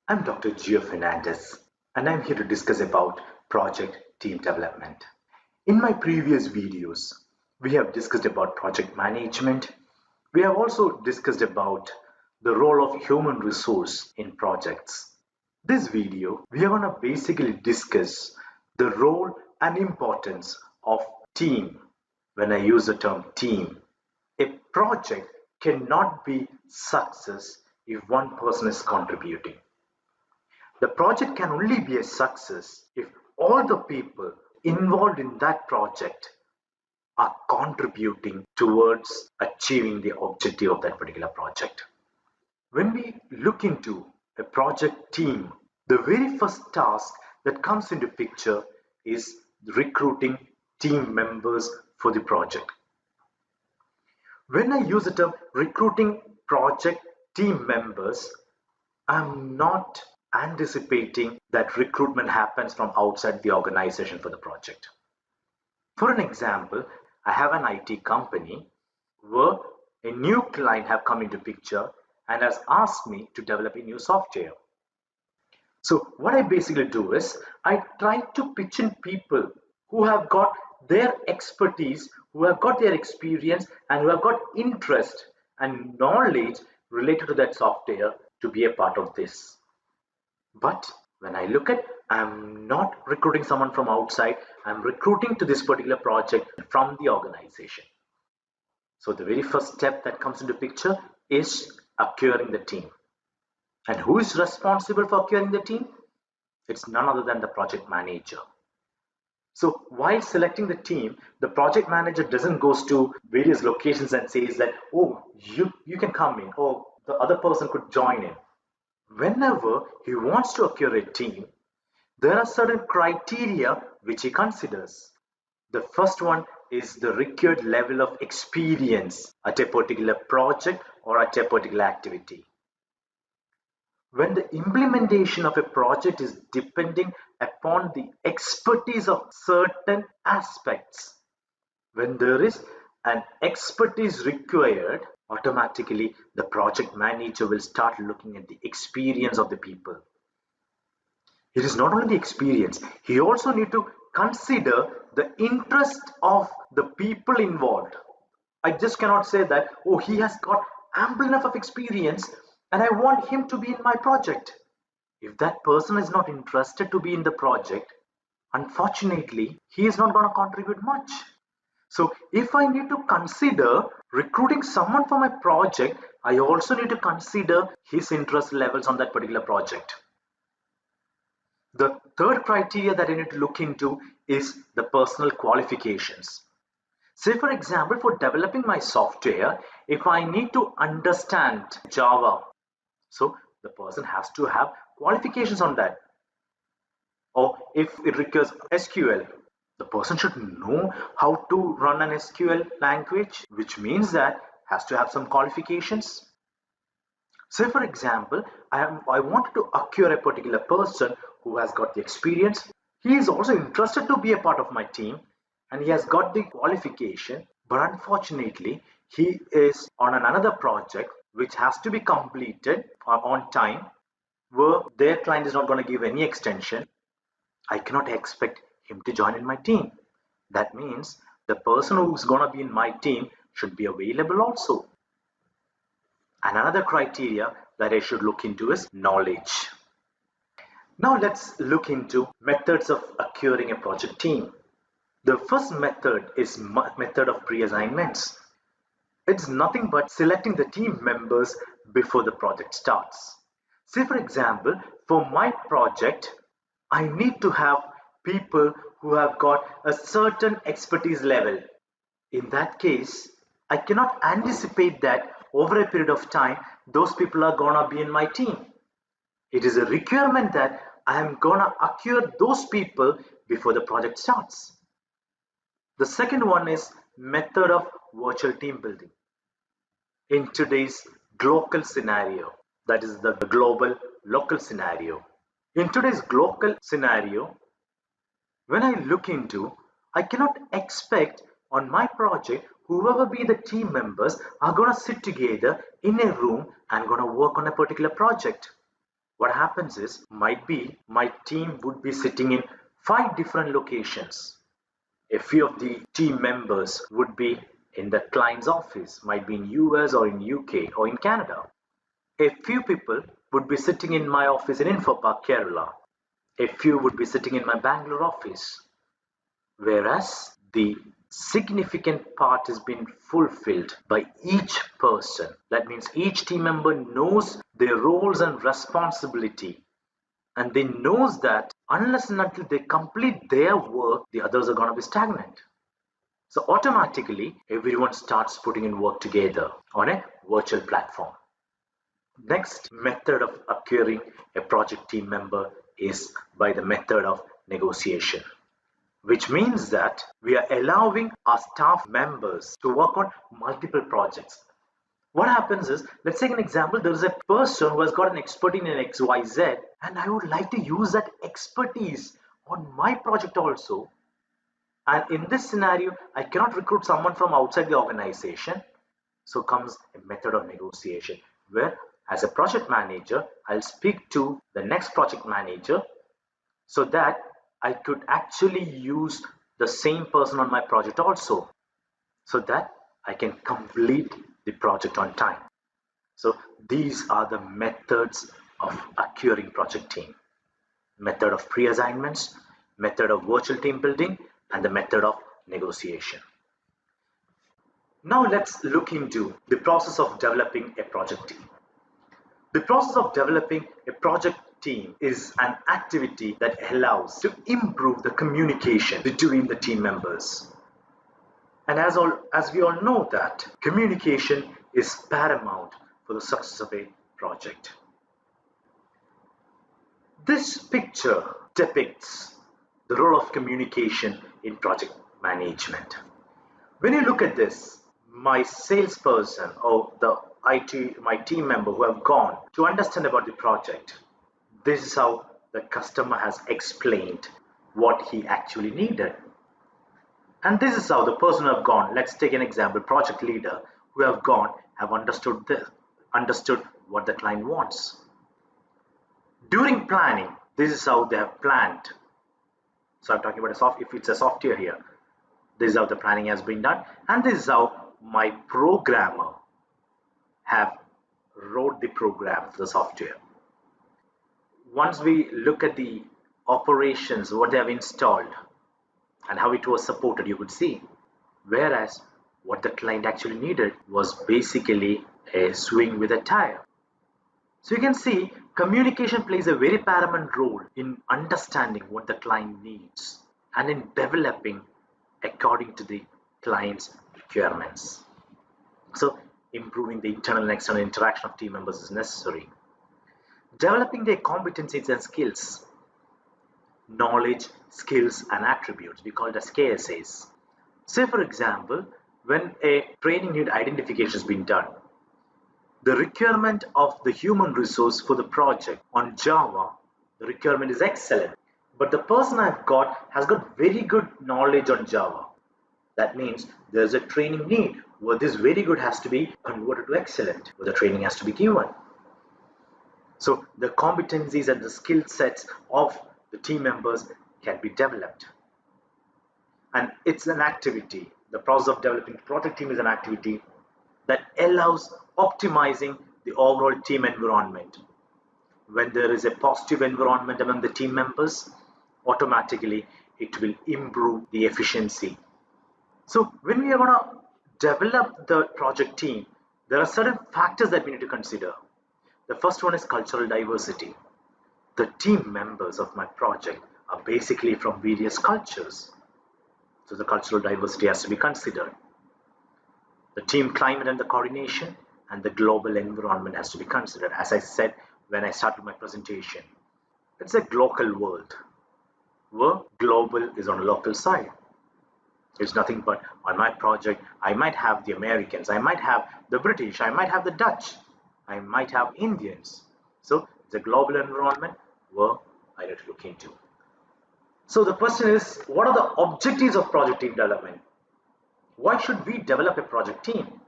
I'm Dr. Gio Fernandez, and I'm here to discuss about project team development. In my previous videos, we have discussed about project management. We have also discussed about the role of human resource in projects. This video, we are going to basically discuss the role and importance of team. When I use the term team, a project cannot be success if one person is contributing. The project can only be a success if all the people involved in that project are contributing towards achieving the objective of that particular project. When we look into a project team, the very first task that comes into picture is recruiting team members for the project. When I use the term recruiting project team members, I'm not anticipating that recruitment happens from outside the organization for the project. For an example, I have an IT company where a new client have come into picture and has asked me to develop a new software. So what I basically do is I try to pitch in people who have got their expertise, who have got their experience, and who have got interest and knowledge related to that software to be a part of this. But when I look at, I'm not recruiting someone from outside, I'm recruiting to this particular project from the organization. So the very first step that comes into picture is acquiring the team. And who is responsible for acquiring the team? It's none other than the project manager. So while selecting the team, the project manager doesn't go to various locations and says that, oh, you can come in, or the other person could join in. Whenever he wants to acquire a team, there are certain criteria which he considers. The first one is the required level of experience at a particular project or at a particular activity. When the implementation of a project is depending upon the expertise of certain aspects, when there is an expertise required, automatically the project manager will start looking at the experience of the people. It is not only the experience, he also need to consider the interest of the people involved. I just cannot say that, oh, he has got ample enough of experience and I want him to be in my project. If that person is not interested to be in the project, unfortunately, he is not going to contribute much. So if I need to consider recruiting someone for my project, I also need to consider his interest levels on that particular project. The third criteria that I need to look into is the personal qualifications. Say for example, for developing my software, if I need to understand Java, so the person has to have qualifications on that. Or if it requires SQL, the person should know how to run an SQL language, which means that has to have some qualifications. Say for example, I wanted to acquire a particular person who has got the experience. He is also interested to be a part of my team and he has got the qualification, but unfortunately he is on another project which has to be completed on time, where their client is not going to give any extension. I cannot expect him to join in my team. That means the person who's going to be in my team should be available also. And another criteria that I should look into is knowledge. Now let's look into methods of acquiring a project team. The first method is method of pre-assignments. It's nothing but selecting the team members before the project starts. Say for example, for my project, I need to have people who have got a certain expertise level. In that case, I cannot anticipate that over a period of time, those people are gonna be in my team. It is a requirement that I am gonna acquire those people before the project starts. The second one is method of virtual team building. In today's global scenario, that is the global local scenario. In today's global scenario, when I look into, I cannot expect on my project, whoever be the team members are going to sit together in a room and going to work on a particular project. What happens is, might be my team would be sitting in 5 different locations. A few of the team members would be in the client's office, might be in US or in UK or in Canada. A few people would be sitting in my office in Info Park, Kerala. A few would be sitting in my Bangalore office. Whereas the significant part has been fulfilled by each person. That means each team member knows their roles and responsibility, and they knows that unless and until they complete their work, the others are going to be stagnant. So automatically everyone starts putting in work together on a virtual platform. Next method of acquiring a project team member is by the method of negotiation, which means that we are allowing our staff members to work on multiple projects. What happens is, let's take an example, there is a person who has got an expertise in XYZ, and I would like to use that expertise on my project also. And in this scenario, I cannot recruit someone from outside the organization. So comes a method of negotiation, where as a project manager, I'll speak to the next project manager so that I could actually use the same person on my project also, so that I can complete the project on time. So these are the methods of acquiring project team. Method of pre-assignments, method of virtual team building, and the method of negotiation. Now let's look into the process of developing a project team. The process of developing a project team is an activity that allows to improve the communication between the team members. And as we all know that communication is paramount for the success of a project. This picture depicts the role of communication in project management. When you look at this, my salesperson or my team member who have gone to understand about the project, this is how the customer has explained what he actually needed. And this is how the person who have gone, let's take an example, project leader who have gone, have understood what the client wants. During planning, this is how they have planned. So I'm talking about if it's a software here, this is how the planning has been done, and this is how my programmer have wrote the program for the software. Once we look at the operations, what they have installed and how it was supported, you could see. Whereas what the client actually needed was basically a swing with a tire. So you can see communication plays a very paramount role in understanding what the client needs and in developing according to the client's requirements. So improving the internal and external interaction of team members is necessary. Developing their competencies and skills, knowledge, skills, and attributes, we call it as KSAs. Say for example, when a training need identification has been done, the requirement of the human resource for the project on Java, the requirement is excellent. But the person I've got has got very good knowledge on Java. That means there's a training need where this very good has to be converted to excellent, where the training has to be given. So the competencies and the skill sets of the team members can be developed. And it's an activity. The process of developing project team is an activity that allows optimizing the overall team environment. When there is a positive environment among the team members, automatically it will improve the efficiency. So when we are going to develop the project team, there are certain factors that we need to consider. The first one is cultural diversity. The team members of my project are basically from various cultures. So the cultural diversity has to be considered. The team climate and the coordination and the global environment has to be considered. As I said when I started my presentation, it's a global world where global is on a local side. It's nothing but on my project, I might have the Americans, I might have the British, I might have the Dutch, I might have Indians. So it's a global environment where I need to look into. So the question is, what are the objectives of project team development? Why should we develop a project team?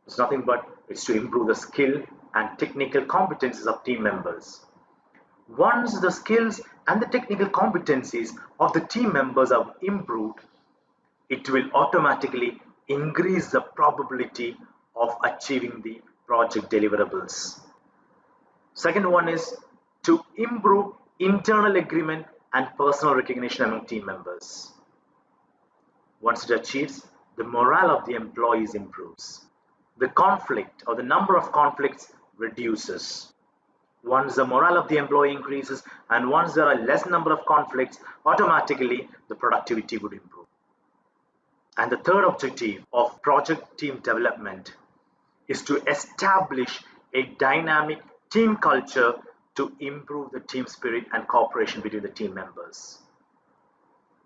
It's nothing but it's to improve the skill and technical competencies of team members. Once the skills and the technical competencies of the team members are improved, it will automatically increase the probability of achieving the project deliverables. Second one is to improve internal agreement and personal recognition among team members. Once it achieves, the morale of the employees improves. The conflict or the number of conflicts reduces. Once the morale of the employee increases and once there are less number of conflicts, automatically the productivity would improve. And the third objective of project team development is to establish a dynamic team culture to improve the team spirit and cooperation between the team members.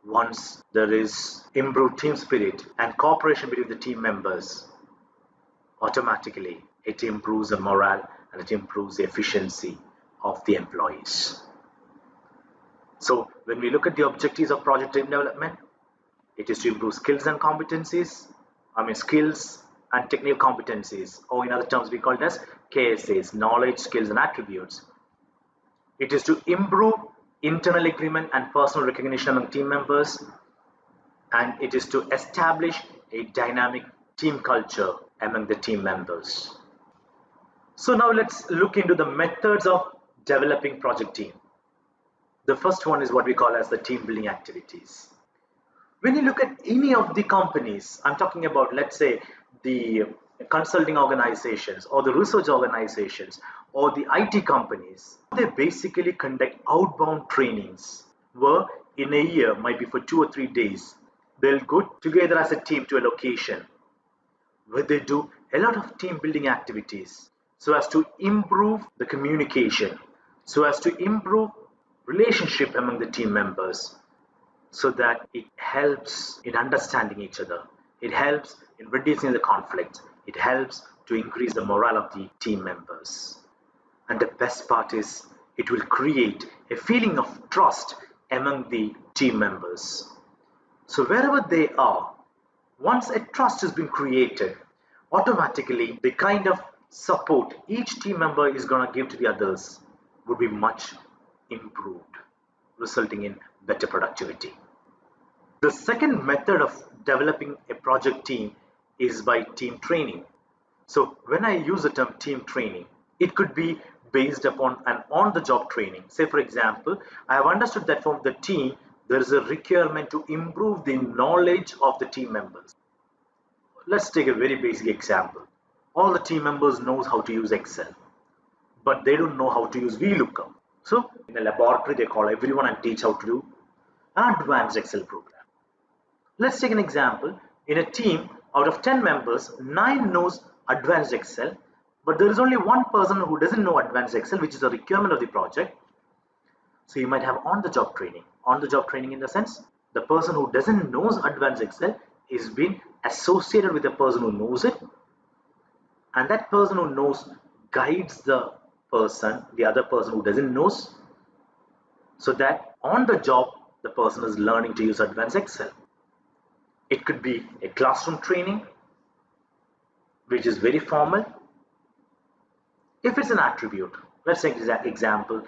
Once there is improved team spirit and cooperation between the team members, automatically it improves the morale and it improves the efficiency of the employees. So when we look at the objectives of project team development, it is to improve skills and competencies, skills and technical competencies, or in other terms we call it as KSAs, knowledge, skills and attributes. It is to improve internal agreement and personal recognition among team members, and it is to establish a dynamic team culture among the team members. So now let's look into the methods of developing project team. The first one is what we call as the team building activities. When you look at any of the companies, I'm talking about, let's say, the consulting organizations or the research organizations or the IT companies, they basically conduct outbound trainings where in a year, might be for 2 or 3 days, they'll go together as a team to a location where they do a lot of team building activities so as to improve the communication, so as to improve relationship among the team members, so that it helps in understanding each other. It helps in reducing the conflict. It helps to increase the morale of the team members. And the best part is it will create a feeling of trust among the team members. So wherever they are, once a trust has been created, automatically the kind of support each team member is going to give to the others would be much improved, resulting in better productivity. The second method of developing a project team is by team training. So when I use the term team training, it could be based upon an on-the-job training. Say for example, I have understood that from the team there is a requirement to improve the knowledge of the team members. Let's take a very basic example. All the team members knows how to use Excel, but they don't know how to use VLOOKUP. So in a laboratory they call everyone and teach how to do an advanced Excel program. Let's take an example. In a team, out of 10 members, 9 knows advanced Excel, but there is only one person who doesn't know advanced Excel, which is a requirement of the project. So you might have on-the-job training. On-the-job training in the sense, the person who doesn't knows advanced Excel is being associated with the person who knows it, and that person who knows guides the other person who doesn't knows, so that on the job the person is learning to use advanced Excel. It could be a classroom training, which is very formal. If it's an attribute, let's take an example,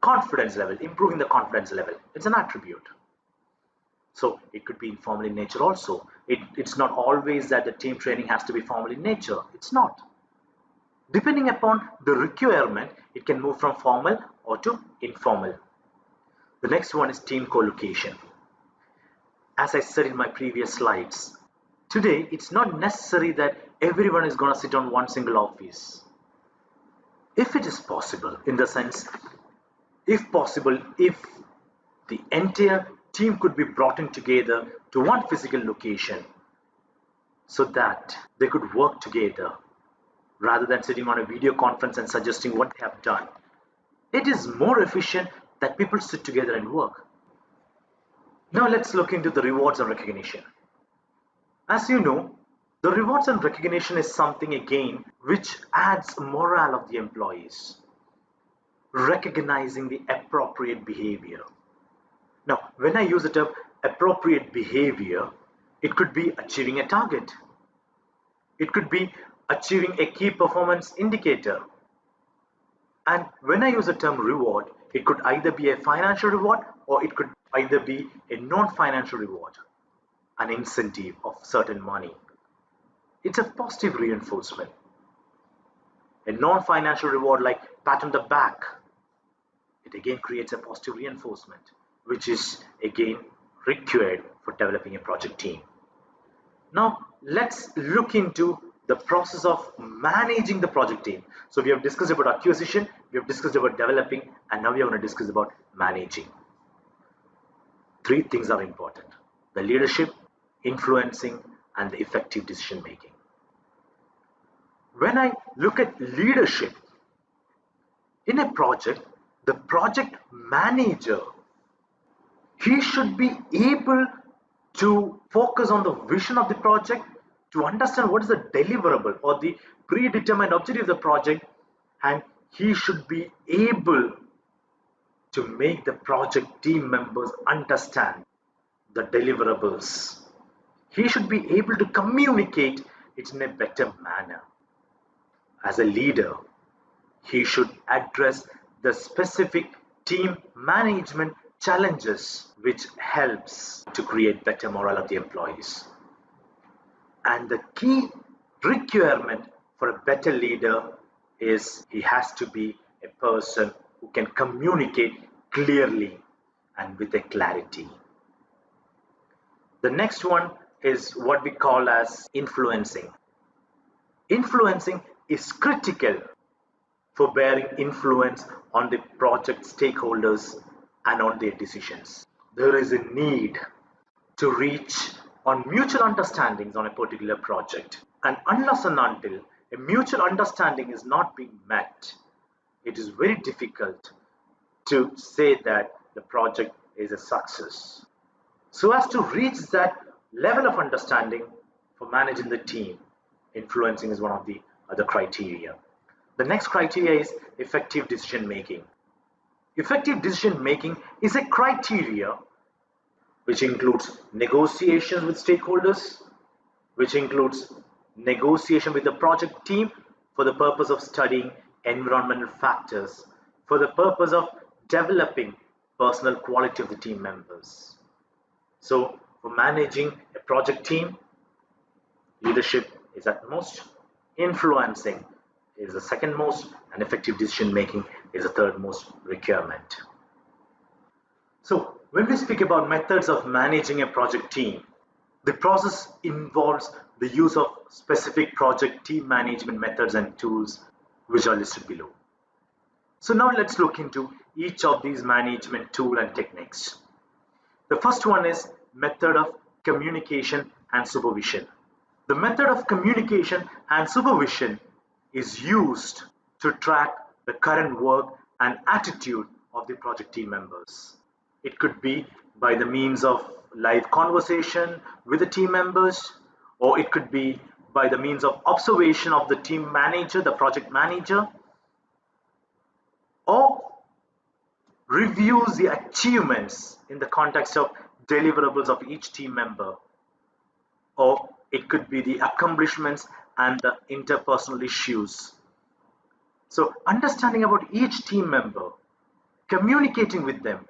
confidence level, improving the confidence level. It's an attribute. So it could be informal in nature also. It's not always that the team training has to be formal in nature. It's not. Depending upon the requirement, it can move from formal or to informal. The next one is team co-location. As I said in my previous slides, today it's not necessary that everyone is going to sit on one single office. If it is possible, in the sense, if possible, if the entire team could be brought in together to one physical location so that they could work together rather than sitting on a video conference and suggesting what they have done. It is more efficient that people sit together and work. Now let's look into the rewards and recognition. As you know, the rewards and recognition is something again which adds morale of the employees, recognizing the appropriate behavior. Now, when I use the term appropriate behavior, it could be achieving a target. It could be achieving a key performance indicator. And when I use the term reward, it could either be a financial reward or it could either be a non-financial reward, an incentive of certain money. It's a positive reinforcement. A non-financial reward like pat on the back, it again creates a positive reinforcement, which is again required for developing a project team. Now let's look into the process of managing the project team. So we have discussed about acquisition, we have discussed about developing, and now we are going to discuss about managing. Three things are important: the leadership, influencing, and the effective decision making. When I look at leadership in a project, the project manager, he should be able to focus on the vision of the project, to understand what is the deliverable or the predetermined objective of the project, and he should be able to make the project team members understand the deliverables. He should be able to communicate it in a better manner. As a leader, he should address the specific team management challenges, which helps to create better morale of the employees. And the key requirement for a better leader is he has to be a person who can communicate clearly and with a clarity. The next one is what we call as influencing. Influencing is critical for bearing influence on the project stakeholders and on their decisions. There is a need to reach on mutual understandings on a particular project. And unless and until a mutual understanding is not being met, it is very difficult to say that the project is a success. So as to reach that level of understanding for managing the team, influencing is one of the other criteria. The next criteria is effective decision making. Effective decision making is a criteria which includes negotiations with stakeholders, which includes negotiation with the project team for the purpose of studying environmental factors, for the purpose of developing personal quality of the team members. So for managing a project team, leadership is at most, influencing is the second most, and effective decision making is the third most requirement. So when we speak about methods of managing a project team, the process involves the use of specific project team management methods and tools which are listed below. So now let's look into each of these management tools and techniques. The first one is method of communication and supervision. The method of communication and supervision is used to track the current work and attitude of the project team members. It could be by the means of live conversation with the team members, or it could be by the means of observation of the team manager, the project manager, or reviews the achievements in the context of deliverables of each team member, or it could be the accomplishments and the interpersonal issues. So understanding about each team member, communicating with them,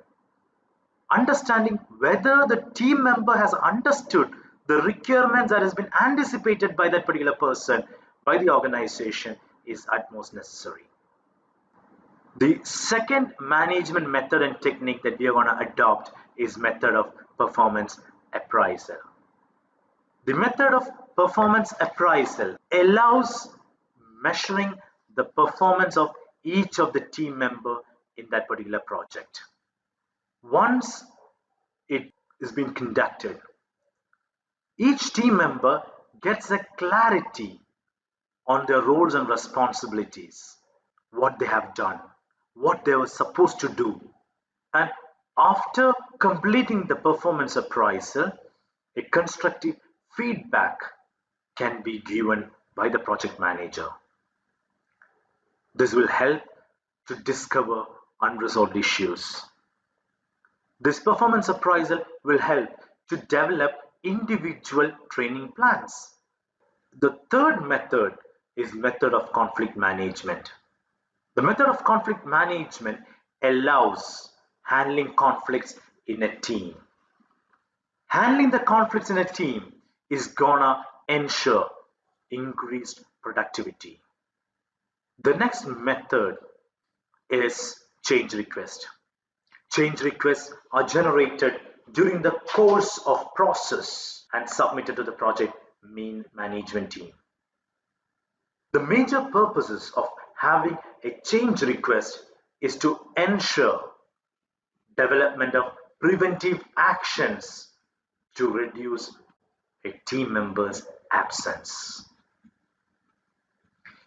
understanding whether the team member has understood the requirements that has been anticipated by that particular person, by the organization, is utmost necessary. The second management method and technique that we are going to adopt is method of performance appraisal. The method of performance appraisal allows measuring the performance of each of the team member in that particular project. Once it is being conducted, each team member gets a clarity on their roles and responsibilities, what they have done, what they were supposed to do. And after completing the performance appraisal, a constructive feedback can be given by the project manager. This will help to discover unresolved issues. This performance appraisal will help to develop individual training plans. The third method is method of conflict management. The method of conflict management allows handling conflicts in a team. Handling the conflicts in a team is gonna ensure increased productivity. The next method is change request. Change requests are generated during the course of process and submitted to the project management team. The major purposes of having a change request is to ensure development of preventive actions to reduce a team member's absence.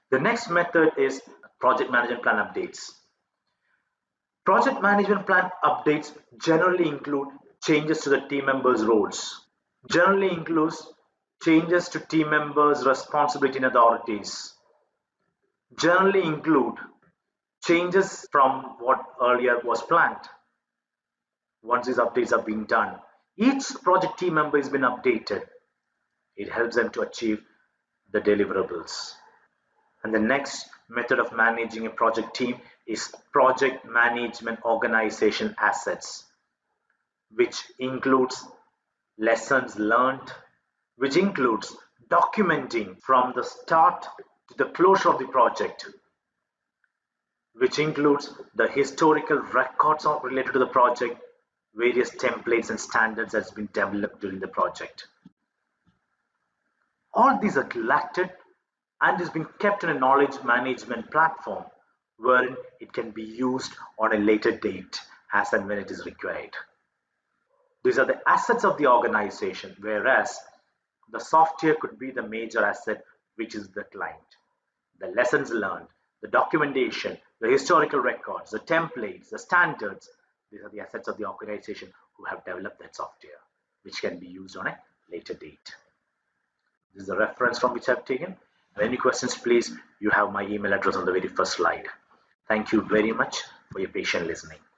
The next method is project management plan updates. Project management plan updates generally include changes to the team members' roles, generally includes changes to team members' responsibility and authorities, generally include changes from what earlier was planned. Once these updates have been done, each project team member has been updated. It helps them to achieve the deliverables. And the next method of managing a project team is project management organization assets, which includes lessons learned, which includes documenting from the start to the closure of the project, which includes the historical records related to the project, various templates and standards that's been developed during the project. All these are collected and is being kept in a knowledge management platform wherein it can be used on a later date as and when it is required. These are the assets of the organization, whereas the software could be the major asset, which is the client. The lessons learned, the documentation, the historical records, the templates, the standards, these are the assets of the organization who have developed that software, which can be used on a later date. This is a reference from which I've taken. Any questions, please, you have my email address on the very first slide. Thank you very much for your patient listening.